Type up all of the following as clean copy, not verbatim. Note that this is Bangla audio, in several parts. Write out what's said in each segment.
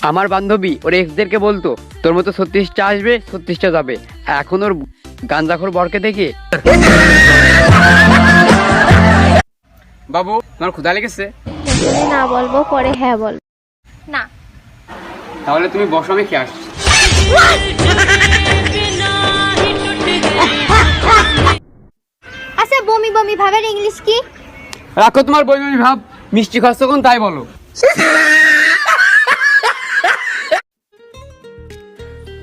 আমার বান্ধবী ওর এক্সদেরকে বলতো তোর মতো 36টা আসবে 36টা যাবে। এখন ওর গাঁজাখোর বরকে দেখে। বাবু তোমার ক্ষুধা লেগেছে? না বলবো, পরে হ্যাঁ বল। না। তাহলে তুমি বসো, আমি খেয়ে আসছি। আচ্ছা, বমি বমি ভাবের ইংলিশ কি? রাখো তোমার বমি ভাব, মিষ্টি খাচ্ছ কোন তাই বলো।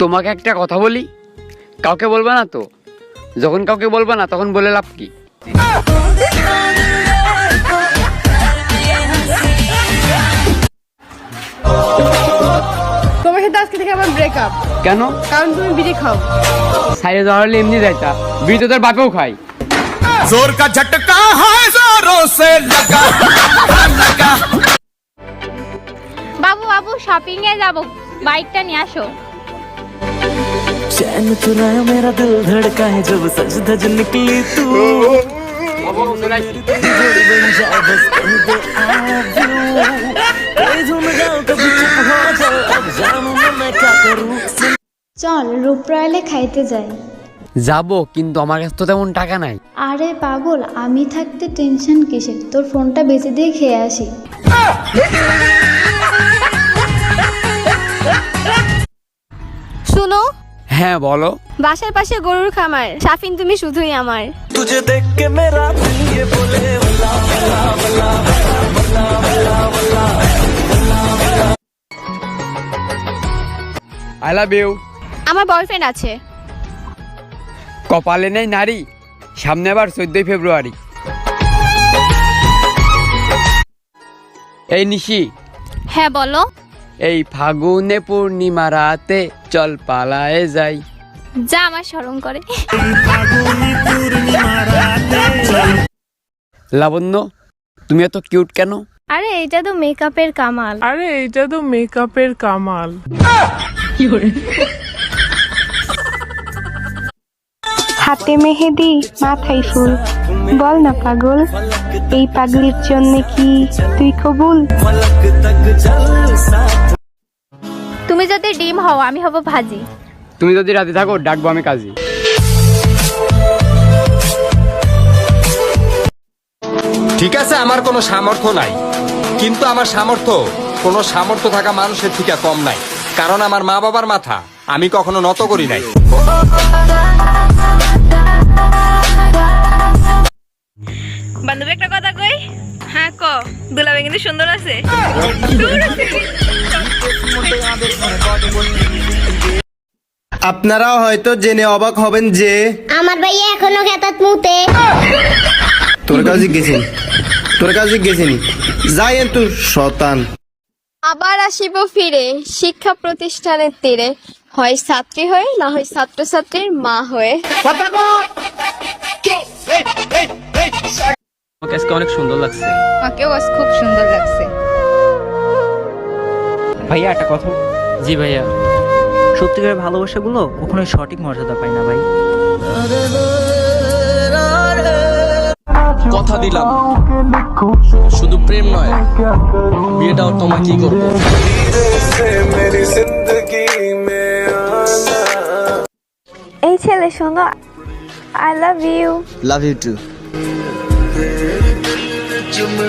তোমাকে একটা কথা বলি, কাউকে বলবা না তো? যখন কাউকে বলবা না তখন বলে লাভ কি? তোমার সাথে আজকে থেকে আমার ব্রেকআপ। কেন? কারণ তুমি বিড়ি খাও। সাইডে যাওয়ার হলে এমনি যাইতা, বিড়ি তো তোর বাপেও খাই। जोर का झटका है जोरों से लगा लगा। বাবু বাবু, শপিং এ যাব, বাইকটা নিয়ে আসো। चैन चुराया मेरा दिल धड़का है जब सज धज निकली तू। বাবু শোনাইছি। जोड़ी बन जाए बस कह दे I love you। कभी झूम जाऊं कभी चुप हो जाऊं, अब जानू मैं क्या करूं। চল রূপরাইলে খাইতে যাই। যাবো, কিন্তু আমার কাছে তো তেমন টাকা নাই। আরে পাগল, আমি থাকতে টেনশন কিসের? তোর ফোনটা বেঁচে দিয়ে খেয়ে আসি। শুনো, হ্যাঁ বলো। বাসার পাশে গরুর খামার, শাফিন তুমি শুধুই আমার। तुझे देख के मेरा दिल ये बोले वल्ला वल्ला वल्ला वल्ला वल्ला वल्ला। I love you. আমার বয়ফ্রেন্ড আছে। কপালে নেই নারী, সামনে আবার 14 ফেব্রুয়ারি। এই নিশি, হ্যাঁ বলো। এই ফাগুনে পূর্ণিমা রাতে চল পালায়ে যাই। যা আমার শরম করে। লাবণ্য, তুমি এত কিউট কেন? আরে এটা তো মেকআপের কামাল। আরে এটা তো মেকআপের কামাল। হাতে মেহেদি মাথায় ফুল, বল না পাগল, এই পাগলির জন্য কি তুই কবুল? फलक तक चल साथ। তুমি যদি ডিম হও আমি হব ভাজি। তুমি যদি রাতে থাকো ডাকবো আমি কাজী। ঠিক আছে, আমার কোনো সামর্থ্য নাই, কিন্তু আমার কোনো সামর্থ্য থাকা মানুষের থেকে কম নাই, কারণ আমার মা বাবার মাথা আমি কখনো নত করি নাই। বান্ধবী একটা কথা কই। হ্যাঁ ক, দুলাবে কিন্তু সুন্দর আছে। আপনারাও হয়তো জেনে অবাক হবেন যে আমার ভাইয়া এখনো খেতাত মুতে। তোর কাছে গেছেন যাইয়েন তুই শতান। আবার আসিব ফিরে শিক্ষা প্রতিষ্ঠানের তীরে, হয় ছাত্রী হয়ে না হয় ছাত্রছাত্রীর মা হয়ে। আমাকে আজকে অনেক সুন্দর লাগছে। আমাকেও আজ খুব সুন্দর লাগছে। ভাইয়া একটা কথা। জি ভাইয়া, সত্যিকারের ভালোবাসাগুলো কখনোই সঠিক মর্যাদা পায় না ভাই। কথা দিলাম, শুধু প্রেম নয়, বিয়েটাও তোমাকেই করবো। এই ছেলে শোনো, I love you. Love you too. जो मैं